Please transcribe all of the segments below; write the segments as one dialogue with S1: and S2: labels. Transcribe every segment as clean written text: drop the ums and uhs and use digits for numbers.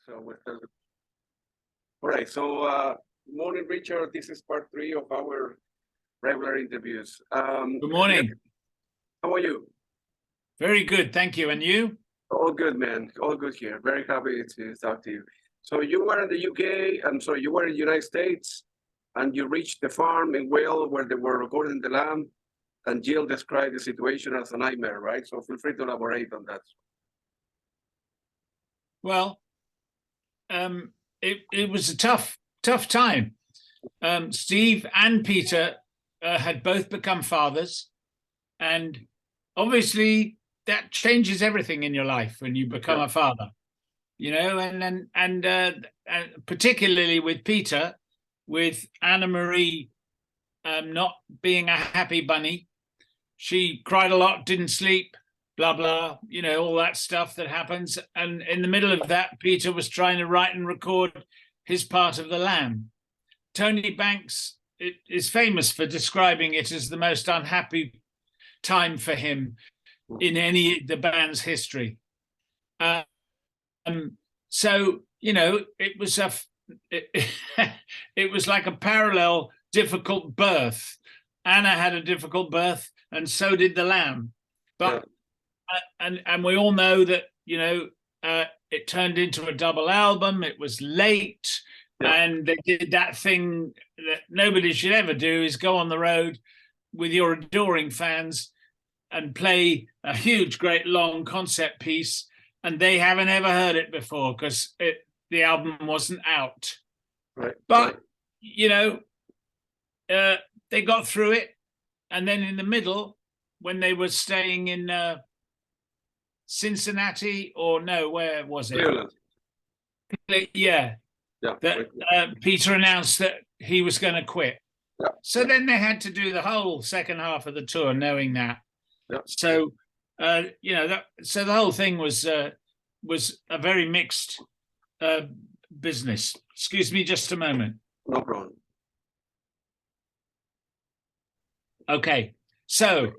S1: So all right. So morning, Richard. This is part 3 of our regular interviews.
S2: Good morning.
S1: How are you?
S2: Very good, thank you. And you?
S1: All good, man. All good here. Very happy to talk to you. So you were in the UK. You were in the United States, and you reached the farm in Wales where they were recording the lamb. And Jill described the situation as a nightmare, right? So feel free to elaborate on that.
S2: Well, it was a tough time. Steve and Peter had both become fathers, and obviously that changes everything in your life when you become a father, you know. And particularly with Peter, with Anna Marie not being a happy bunny, she cried a lot, didn't sleep, blah blah, you know, all that stuff that happens. And in the middle of that, Peter was trying to write and record his part of the lamb. Tony Banks is famous for describing it as the most unhappy time for him in the band's history. So, you know, it was it was like a parallel difficult birth. Anna had a difficult birth, and so did the lamb. But and we all know that, you know, it turned into a double album. It was late, and they did that thing that nobody should ever do, is go on the road with your adoring fans and play a huge, great, long concept piece, and they haven't ever heard it before because the album wasn't out.
S1: Right.
S2: But, you know, they got through it. And then in the middle, when they were staying in Cincinnati, or no, where was it?
S1: Cleveland.
S2: Yeah. That Peter announced that he was going to quit. So then they had to do the whole second half of the tour knowing that. So, you know, so the whole thing was a very mixed business. Excuse me just a moment.
S1: No problem.
S2: Okay, so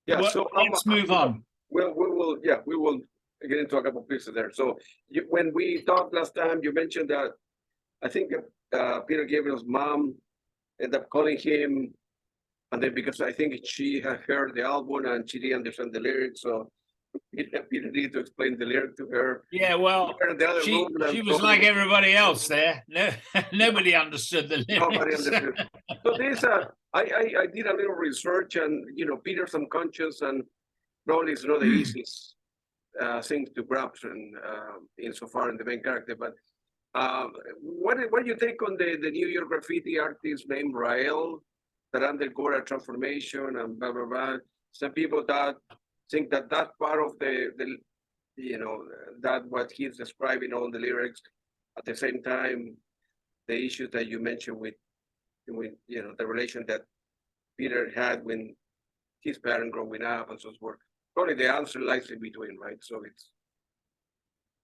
S2: let's move on.
S1: We will get into a couple of pieces there. So when we talked last time, you mentioned that I think Peter Gabriel's mom ended up calling him, and then because I think she had heard the album and she didn't understand the lyrics, so Peter needed to explain the lyric to her.
S2: Yeah, well, she was like everybody else there. No, nobody understood the lyrics.
S1: Nobody understood. So this, I did a little research, and you know, Peter's unconscious, and probably it's not the easiest thing to grasp insofar in the main character. But what do you take on the New York graffiti artist named Rael that undergo a transformation and blah blah blah? Some people that think that part of the you know, that what he's describing on the lyrics. At the same time, the issues that you mentioned with you know, the relation that Peter had when his parents growing up and so forth. Probably the answer lies in between, right? So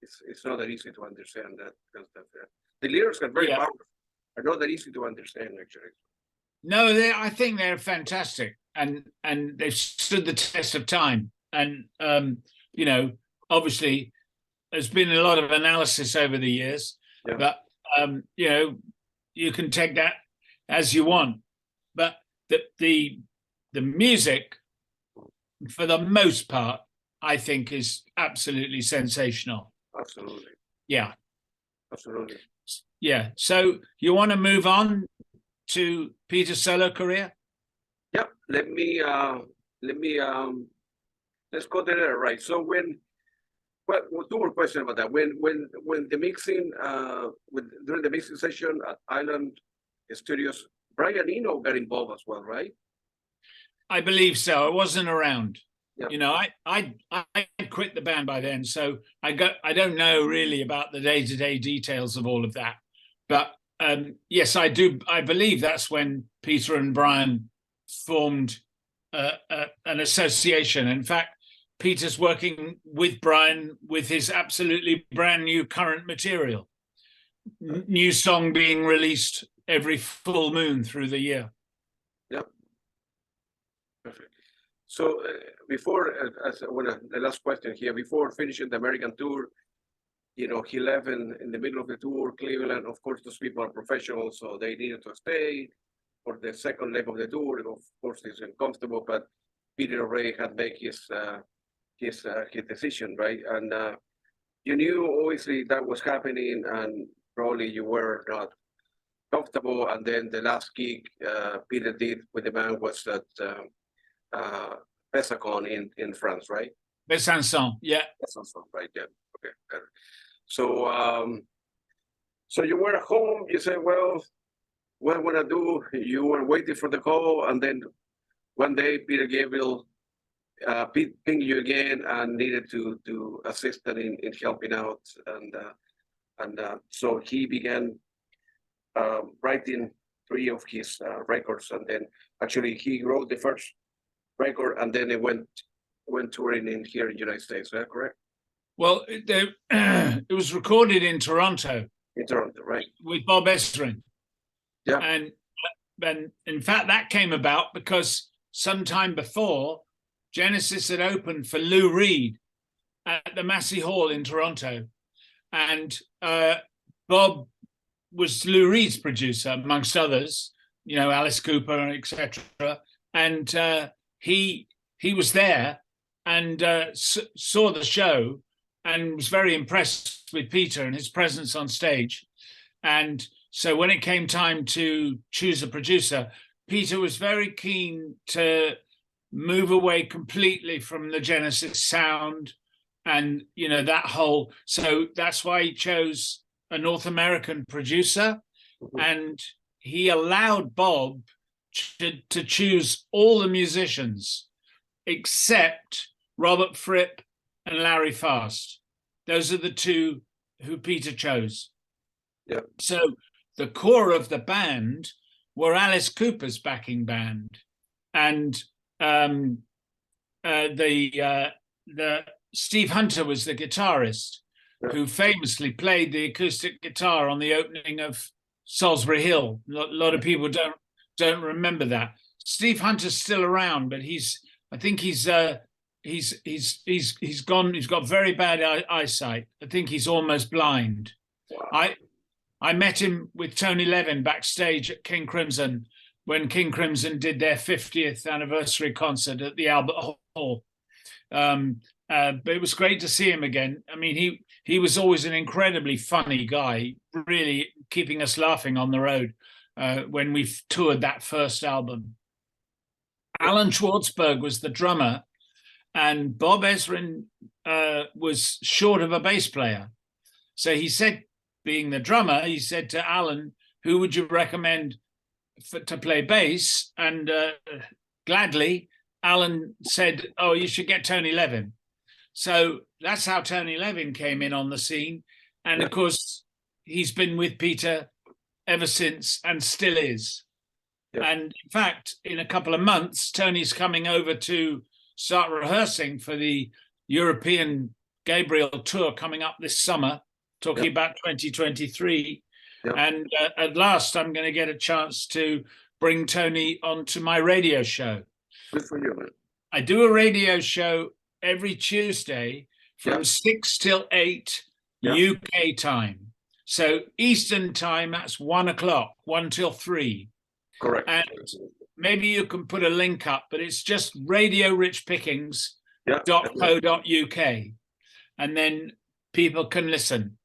S1: it's not that easy to understand that kind of stuff. The lyrics are very powerful. Are not that easy to understand, actually.
S2: No, I think they're fantastic, and they've stood the test of time. And you know, obviously, there's been a lot of analysis over the years, but you know, you can take that as you want. But the music, for the most part, I think is absolutely sensational.
S1: Absolutely.
S2: Yeah.
S1: Absolutely.
S2: Yeah. So you want to move on to Peter's solo career?
S1: Yeah. Let's go there. Right. So two more questions about that. When the mixing, during the mixing session at Island Studios, Brian Eno got involved as well, right?
S2: I believe so. I wasn't around. You know, I quit the band by then, so I don't know really about the day-to-day details of all of that. But yes, I do. I believe that's when Peter and Brian formed an association. In fact, Peter's working with Brian with his absolutely brand new current material. New song being released every full moon through the year.
S1: Yep. Perfect. So before, the last question here, before finishing the American tour, he left in the middle of the tour, Cleveland. Of course, those people are professionals, so they needed to stay for the second leg of the tour. And of course, it's uncomfortable, but Peter already had made his decision, right? And you knew obviously that was happening, and probably you were not comfortable. And then the last gig Peter did with the band was at Pesacon in France, right?
S2: Besançon, yeah.
S1: Besançon, right? Yeah. Okay. So, so you were at home. You said, "Well, what am I gonna do?" You were waiting for the call, and then one day Peter Gabriel pinged you again and needed to assist in helping out, and so he began writing 3 of his records, and then actually he wrote the first record, and then it went touring in here in the United States. Is that correct?
S2: Well, it was recorded in Toronto.
S1: In Toronto, right?
S2: With Bob Ezrin.
S1: Yeah.
S2: And in fact, that came about because sometime before, Genesis had opened for Lou Reed at the Massey Hall in Toronto. And Bob was Lou Reed's producer, amongst others, Alice Cooper, etc. And he was there and saw the show and was very impressed with Peter and his presence on stage. And so when it came time to choose a producer, Peter was very keen to move away completely from the Genesis sound and, that whole. So that's why he chose a North American producer. And he allowed Bob to choose all the musicians except Robert Fripp and Larry Fast. Those are the 2 who Peter chose.
S1: Yeah. So
S2: the core of the band were Alice Cooper's backing band, and the Steve Hunter was the guitarist, who famously played the acoustic guitar on the opening of Salisbury Hill. A lot of people don't remember that. Steve Hunter's still around, but he's got very bad eyesight. I think he's almost blind.
S1: Wow.
S2: I met him with Tony Levin backstage at King Crimson when King Crimson did their 50th anniversary concert at the Albert Hall. But it was great to see him again. I mean, he was always an incredibly funny guy, really keeping us laughing on the road when we toured that first album. Alan Schwartzberg was the drummer, and Bob Ezrin was short of a bass player. So he said, being the drummer, he said to Alan, "Who would you recommend to play bass?" And gladly, Alan said, "Oh, you should get Tony Levin." So that's how Tony Levin came in on the scene. And of course, he's been with Peter ever since and still is. Yeah. And in fact, in a couple of months, Tony's coming over to start rehearsing for the European Gabriel tour coming up this summer, talking about 2023. And at last, I'm going to get a chance to bring Tony onto my radio show.
S1: Good for you, man.
S2: I do a radio show every Tuesday from 6 till 8 UK time. So Eastern time, that's 1 o'clock, 1 till 3.
S1: Correct.
S2: And maybe you can put a link up, but it's just radiorichpickings.co.uk. And then people can listen.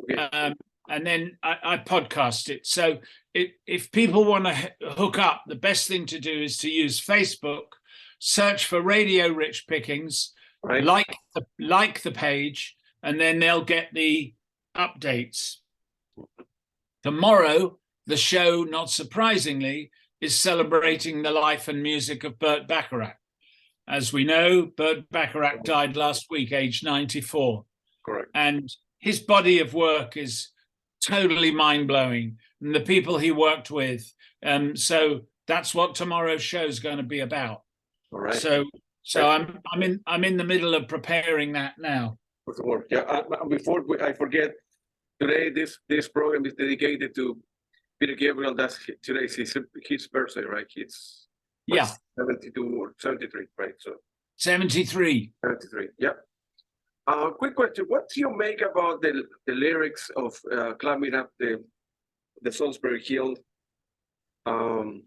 S2: Okay. And then I podcast it. So if people want to hook up, the best thing to do is to use Facebook, search for Radio Rich Pickings, like the page, and then they'll get the updates. Tomorrow, the show, not surprisingly, is celebrating the life and music of Burt Bacharach. As we know, Burt Bacharach died last week, aged 94.
S1: Correct.
S2: And his body of work is totally mind-blowing, and the people he worked with. So that's what tomorrow's show is going to be about.
S1: All right.
S2: So I'm in the middle of preparing that now.
S1: Yeah. Before I forget, today this program is dedicated to Peter Gabriel. Today's his birthday, right? It's 72 or 73, right? So
S2: 73.
S1: 73. Yeah. Quick question: what do you make about the lyrics of climbing up the Salisbury Hill? Feel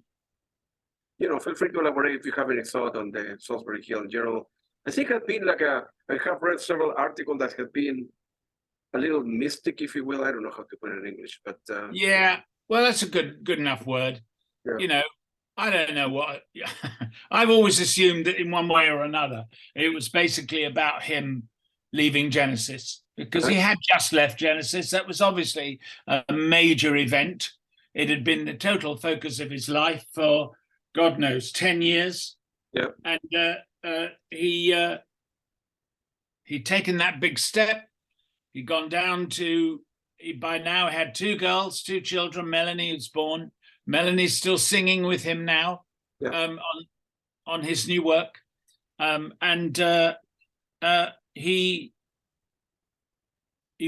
S1: free to elaborate if you have any thought on the Salisbury Hill in general. I think it's been I have read several articles that have been a little mystic, if you will. I don't know how to put it in English, but
S2: yeah, well, that's a good enough word.
S1: Yeah.
S2: I don't know what. I've always assumed that in one way or another, it was basically about him leaving Genesis, because he had just left Genesis. That was obviously a major event. It had been the total focus of his life for, God knows, 10 years.
S1: Yeah.
S2: And he'd taken that big step. He'd gone down to, he by now had 2 girls, 2 children. Melanie was born. Melanie's still singing with him now, on his new work. He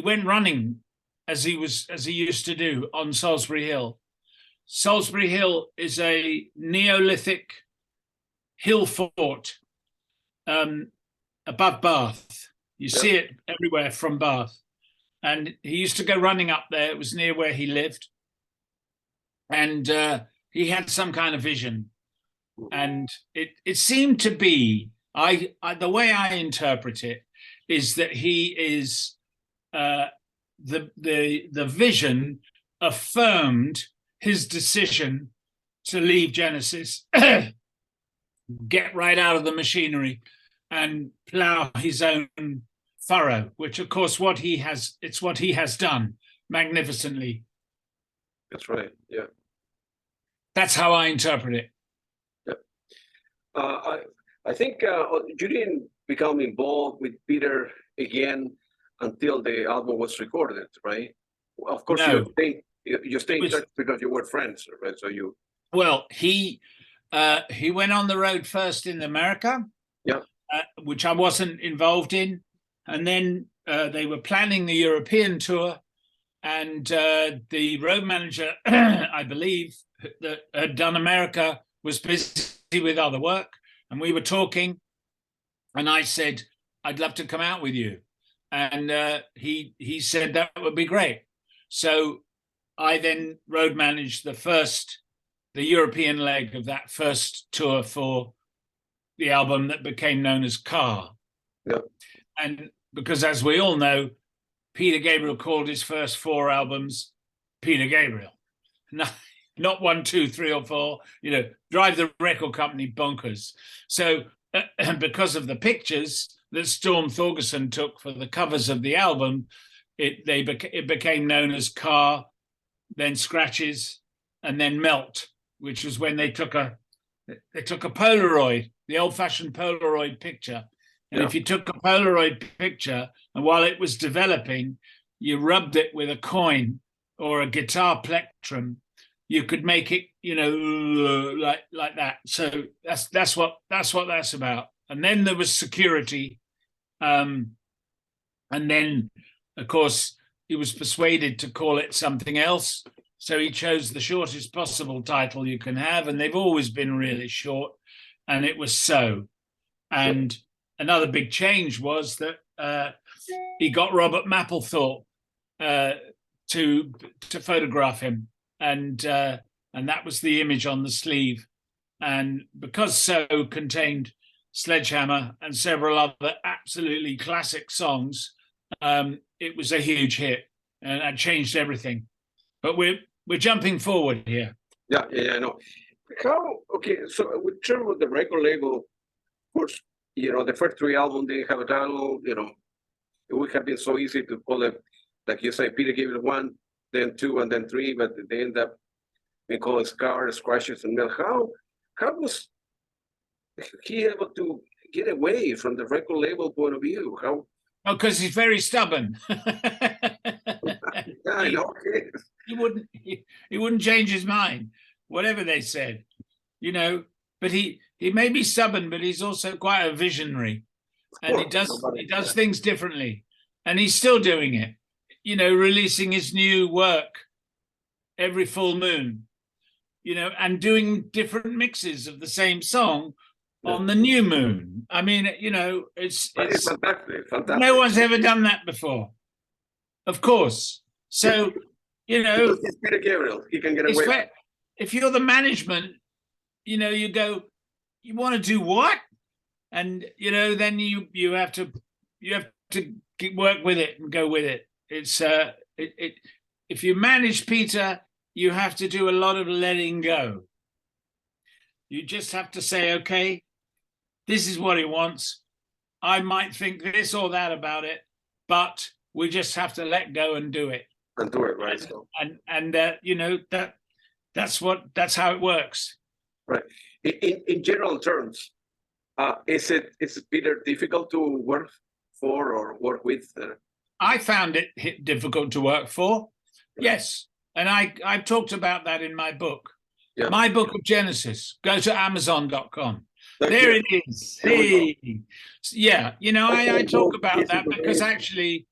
S2: went running as he used to do on Salisbury Hill. Salisbury Hill is a Neolithic hill fort above Bath. You see it everywhere from Bath. And he used to go running up there. It was near where he lived. And he had some kind of vision. And it seemed to be, the way I interpret it, is that he is the vision affirmed his decision to leave Genesis, get right out of the machinery and plough his own furrow, which of course it's what he has done magnificently.
S1: That's right. Yeah.
S2: That's how I interpret it.
S1: Yeah. I think you didn't become involved with Peter again until the album was recorded, right? Of course,
S2: no.
S1: you stay in touch because you were friends, right? So you.
S2: Well, he went on the road first in America, which I wasn't involved in, and then they were planning the European tour, and the road manager, I believe, that had done America was busy with other work, and we were talking, and I said, I'd love to come out with you. And he said that would be great. So I then road managed the European leg of that first tour for the album that became known as Car.
S1: Yeah.
S2: And because, as we all know, Peter Gabriel called his first 4 albums Peter Gabriel. Not 1, 2, 3, or 4, drive the record company bonkers. So because of the pictures that Storm Thorgerson took for the covers of the album, it became known as Car, then Scratches, and then Melt, which was when they took a Polaroid, the old-fashioned Polaroid picture. And if you took a Polaroid picture, and while it was developing, you rubbed it with a coin or a guitar plectrum, you could make it, like that. So that's what that's about. And then there was Security. And then, of course, he was persuaded to call it something else. So he chose the shortest possible title you can have. And they've always been really short. And it was So. And another big change was that he got Robert Mapplethorpe to photograph him. And that was the image on the sleeve. And because So contained Sledgehammer and several other absolutely classic songs, it was a huge hit, and that changed everything. But we're jumping forward here.
S1: Yeah, I know. So with terms of the record label, of course, the first 3 albums, they have a title, it would have been so easy to call it, like you say, Peter Gabriel 1, then 2, and then 3, but they end up being called Scar, Scratches, and Melt. How was he able to get away from the record label point of view? How?
S2: Oh, because he's very stubborn.
S1: Yeah, I know.
S2: He wouldn't change his mind, whatever they said, But he may be stubborn, but he's also quite a visionary, and he does things differently, and he's still doing it. Releasing his new work every full moon, and doing different mixes of the same song on the new moon. I mean, it's
S1: fantastic.
S2: No one's ever done that before, of course. So,
S1: it's Peter Gabriel. He can get away.
S2: If you're the management, you go, you want to do what? And then you have to work with it and go with it. It's if you manage Peter, you have to do a lot of letting go. You just have to say, okay, this is what he wants. I might think this or that about it, but we just have to let go and do it.
S1: And do it, right?
S2: That's how it works.
S1: Right. In general terms, is it Peter difficult to work for or work with?
S2: I found it difficult to work for. Yes. And I've talked about that in my book.
S1: Yeah.
S2: My book of Genesis. Go to Amazon.com. There it is. Hey. Yeah, I talk about that because actually,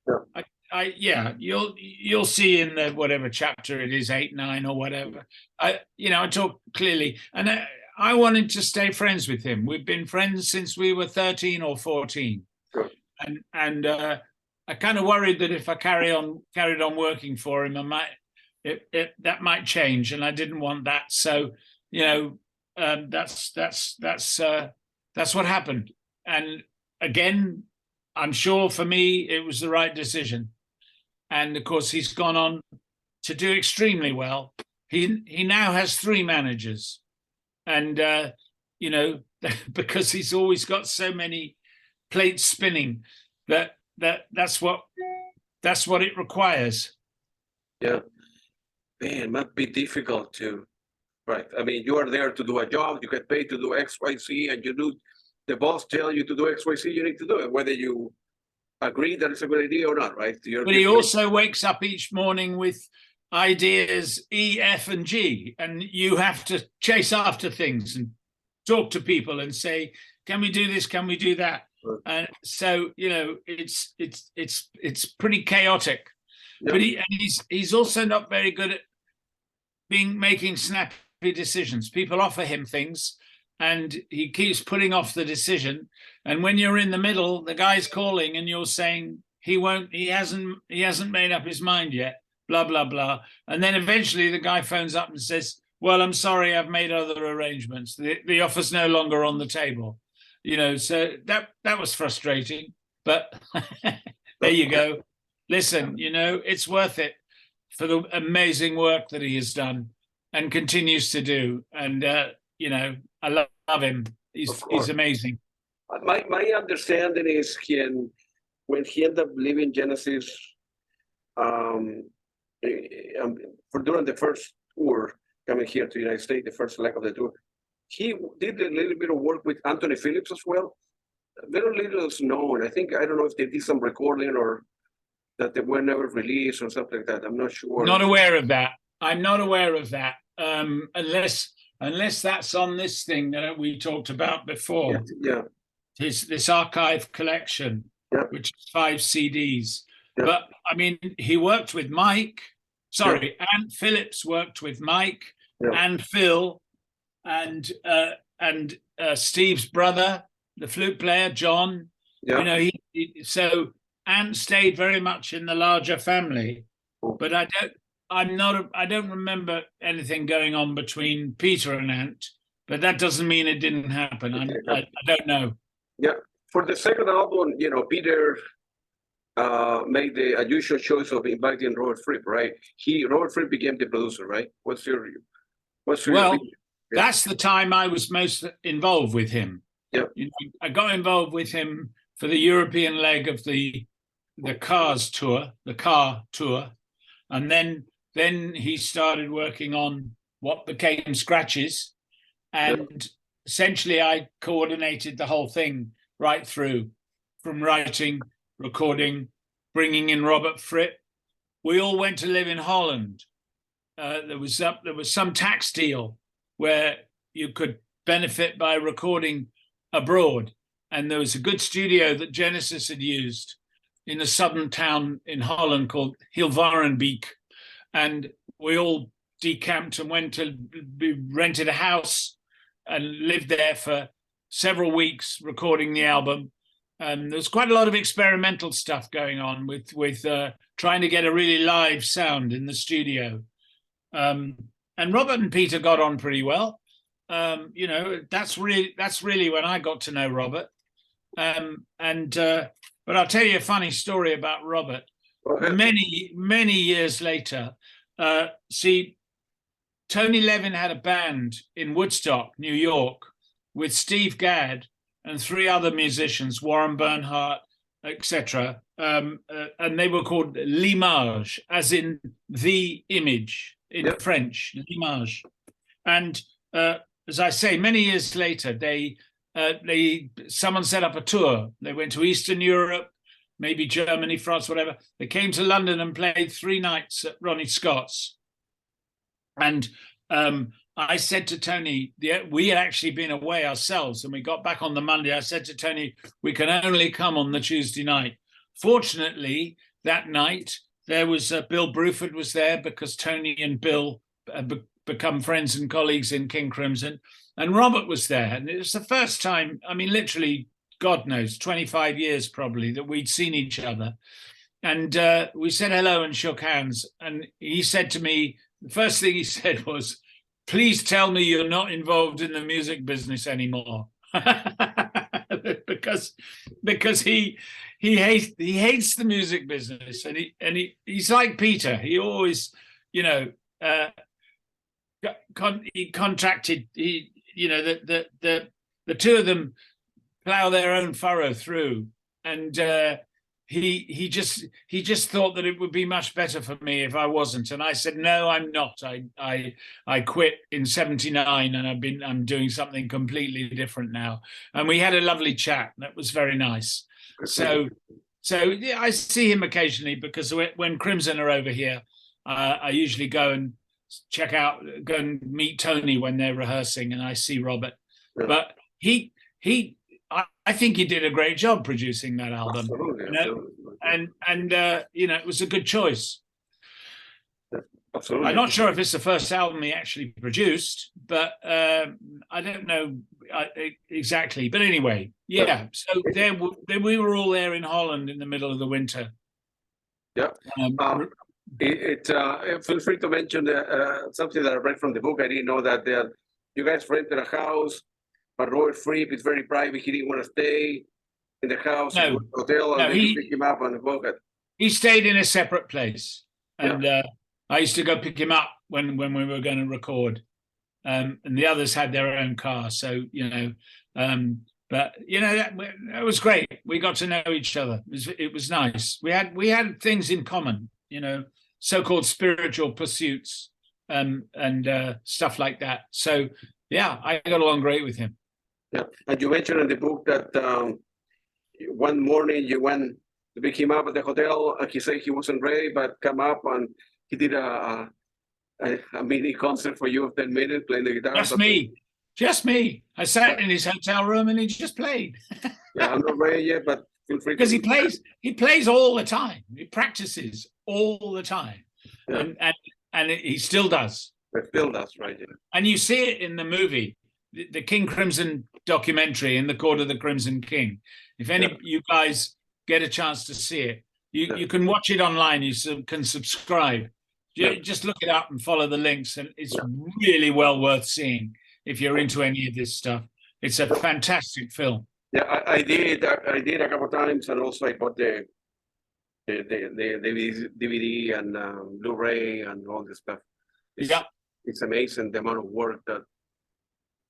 S2: you'll see in the whatever chapter it is, 8, 9 or whatever. I talk clearly, and I wanted to stay friends with him. We've been friends since we were 13 or 14, and I kind of worried that if I carried on working for him, that might change, and I didn't want that. So that's what happened. And again, I'm sure for me it was the right decision. And of course, he's gone on to do extremely well. He now has 3 managers, and because he's always got so many plates spinning, that's what it requires.
S1: Yeah, man, it might be difficult to. Right. I mean, you are there to do a job, you get paid to do X, Y, Z, and the boss tell you to do X, Y, Z, you need to do it, whether you agree that it's a good idea or not, right?
S2: But he also wakes up each morning with ideas E, F, and G, and you have to chase after things and talk to people and say, can we do this? Can we do that? Right. And so, it's pretty chaotic. Yeah. But he's also not very good at making snappy decisions. People offer him things and he keeps putting off the decision, and when you're in the middle, the guy's calling and you're saying he hasn't made up his mind yet, blah blah blah, and then eventually the guy phones up and says, well, I'm sorry, I've made other arrangements, the offer's no longer on the table. So that was frustrating, but there you go. Listen, it's worth it for the amazing work that he has done and continues to do. And, I love him. He's amazing.
S1: My understanding is when he ended up leaving Genesis during the first tour coming here to the United States, the first leg of the tour, he did a little bit of work with Anthony Phillips as well. Very little is known. I don't know if they did some recording or that they were never released or something like that. I'm not sure.
S2: Not aware of that. I'm not aware of that. Unless that's on this thing that we talked about before.
S1: Yeah.
S2: This archive collection, which is 5 CDs. Yeah. But I mean, he worked with Mike. Sorry, Ant Phillips worked with Mike and Phil and Steve's brother, the flute player, John. Yeah. So Ant stayed very much in the larger family, but I don't remember anything going on between Peter and Ant, but that doesn't mean it didn't happen. I don't know.
S1: Yeah. For the second album, Peter made the unusual choice of inviting Robert Fripp, right? Robert Fripp became the producer, right? What's your opinion?
S2: That's the time I was most involved with him.
S1: Yeah.
S2: I got involved with him for the European leg of the car tour, and then he started working on what became Scratches, and essentially I coordinated the whole thing right through, from writing, recording, bringing in Robert Fripp. We all went to live in Holland. There was some tax deal where you could benefit by recording abroad, and there was a good studio that Genesis had used in a southern town in Holland called Hilvarenbeek, and we all decamped and rented a house and lived there for several weeks recording the album. There's quite a lot of experimental stuff going on with trying to get a really live sound in the studio. And Robert and Peter got on pretty well. You know, that's really when I got to know Robert. But I'll tell you a funny story about Robert. Many years later, see, Tony Levin had a band in Woodstock, New York, with Steve Gadd and 3 other musicians, Warren Bernhardt, etc. And they were called L'Image, as in the image in French, L'Image. And as I say, many years later, someone set up a tour. They went to Eastern Europe, maybe Germany, France, whatever. They came to London and played 3 nights at Ronnie Scott's. And I said to Tony, we had actually been away ourselves, and we got back on the Monday. I said to Tony, we can only come on the Tuesday night. Fortunately, that night, there was Bill Bruford was there, because Tony and Bill become friends and colleagues in King Crimson. And Robert was there. And it was the first time, I mean, literally, God knows, 25 years probably, that we'd seen each other. And we said hello and shook hands. And he said to me, the first thing he said was, please tell me you're not involved in the music business anymore. because he hates the music business, and he's like Peter. He always, you know, he contracted. The 2 of them plow their own furrow through, and he just thought that it would be much better for me if I wasn't. And I said, no, I'm not. I quit in '79, and I'm doing something completely different now. And we had a lovely chat. That was very nice. So yeah, I see him occasionally, because when Crimson are over here, I usually go and go and meet Tony when they're rehearsing, and I see Robert. Yeah. But I think he did a great job producing that album.
S1: Absolutely,
S2: you know? And you know, it was a good choice.
S1: Absolutely.
S2: I'm not sure if it's the first album he actually produced, but I don't know exactly. But anyway, yeah. So we were all there in Holland in the middle of the winter.
S1: Yeah. Feel free to mention something that I read from the book. I didn't know that you guys rented a house, but Robert Fripp is very private. He didn't want to stay in the house, in the hotel, and he picked him up on the boat.
S2: He stayed in a separate place, and I used to go pick him up when we were going to record, and the others had their own car. So you know, but you know that was great. We got to know each other. It was nice. We had things in common. You know, so-called spiritual pursuits, and stuff like that. So yeah, I got along great with him.
S1: Yeah, and you mentioned in the book that one morning you went to pick him up at the hotel, and he said he wasn't ready, but come up and he did a mini concert for you of 10 minutes playing the guitar.
S2: Just me. I sat in his hotel room and he just played.
S1: Yeah, I'm not ready yet, but feel free.
S2: Because he plays all the time. He practices all the time, yeah. and he still does.
S1: It still does, right? Yeah.
S2: And you see it in the movie, the King Crimson documentary, In the Court of the Crimson King. If any you guys get a chance to see it, you can watch it online. You can subscribe. Just look it up and follow the links, and it's really well worth seeing if you're into any of this stuff. It's a fantastic film.
S1: Yeah, I did a couple of times, and also I bought the DVD and Blu-ray and all this stuff. It's amazing the amount of work that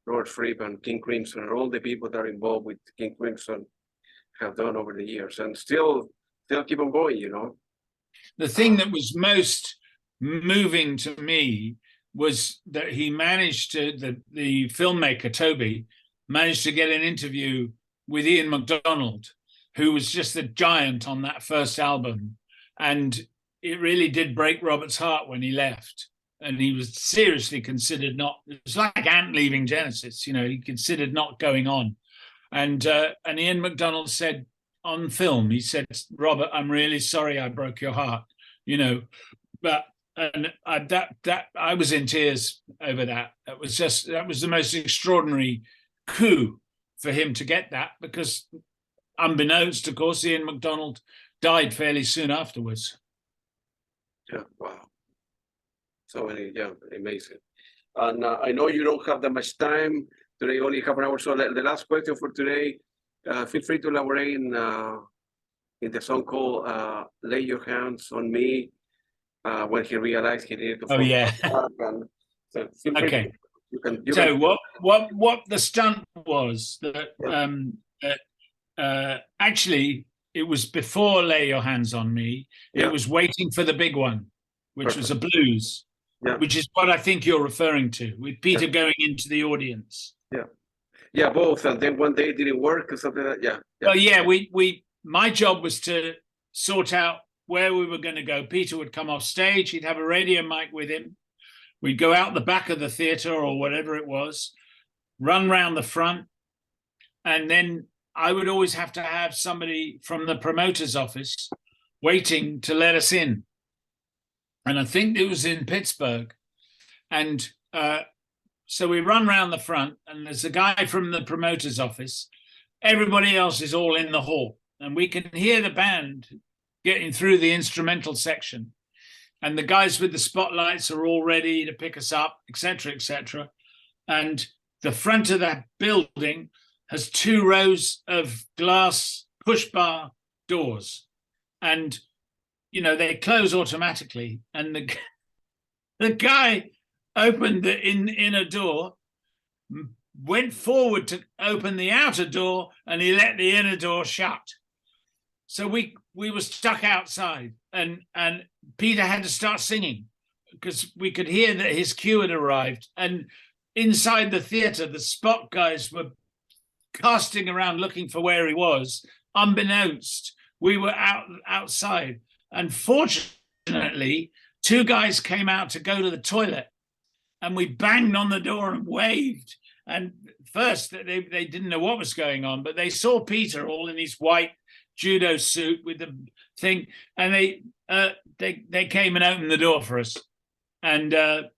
S1: Robert Fripp and King Crimson and all the people that are involved with King Crimson have done over the years, and still keep on going, you know.
S2: The thing that was most moving to me was that he managed to, the filmmaker, Toby, managed to get an interview with Ian MacDonald, who was just a giant on that first album. And it really did break Robert's heart when he left. And he was seriously considered not, it was like Ant leaving Genesis, you know, he considered not going on. And Ian MacDonald said on film, he said, Robert, I'm really sorry I broke your heart, you know, but I was in tears over that. That was the most extraordinary coup for him to get that, because unbeknownst, of course, Ian MacDonald died fairly soon afterwards.
S1: Yeah, wow. So many, yeah, amazing. And I know you don't have that much time today, only a couple hours. So the last question for today, feel free to elaborate in the song called "Lay Your Hands on Me," when he realized he needed to.
S2: Oh yeah.
S1: And so feel free
S2: Okay.
S1: you
S2: So
S1: can,
S2: what the stunt was that actually it was before "Lay Your Hands on Me."
S1: Yeah.
S2: It was "Waiting for the Big One," which was a blues,
S1: Yeah.
S2: which is what I think you're referring to, with Peter going into the audience.
S1: Yeah, both. And then one day it didn't work or something like that. Yeah.
S2: Well, yeah, my job was to sort out where we were going to go. Peter would come off stage. He'd have a radio mic with him. We'd go out the back of the theatre or whatever it was, run round the front, and then I would always have to have somebody from the promoter's office waiting to let us in. And I think it was in Pittsburgh. And so we run round the front, and there's a guy from the promoter's office. Everybody else is all in the hall, and we can hear the band getting through the instrumental section. And the guys with the spotlights are all ready to pick us up, etc., etc. And the front of that building has 2 rows of glass push bar doors. And, you know, they close automatically. And the guy opened the inner door, went forward to open the outer door, and he let the inner door shut. So we were stuck outside, and Peter had to start singing because we could hear that his cue had arrived. And inside the theatre, the spot guys were casting around looking for where he was. Unbeknownst, we were outside. And fortunately, 2 guys came out to go to the toilet, and we banged on the door and waved. And first, they didn't know what was going on, but they saw Peter all in his white judo suit with the thing, and they came and opened the door for us, and the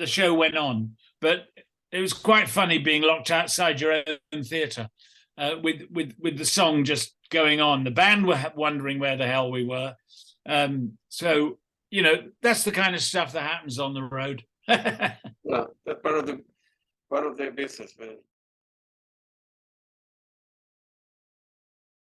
S2: show went on. But it was quite funny being locked outside your own theatre with the song just going on. The band were wondering where the hell we were. So, you know, that's the kind of stuff that happens on the road.
S1: No, that's part of the business, man.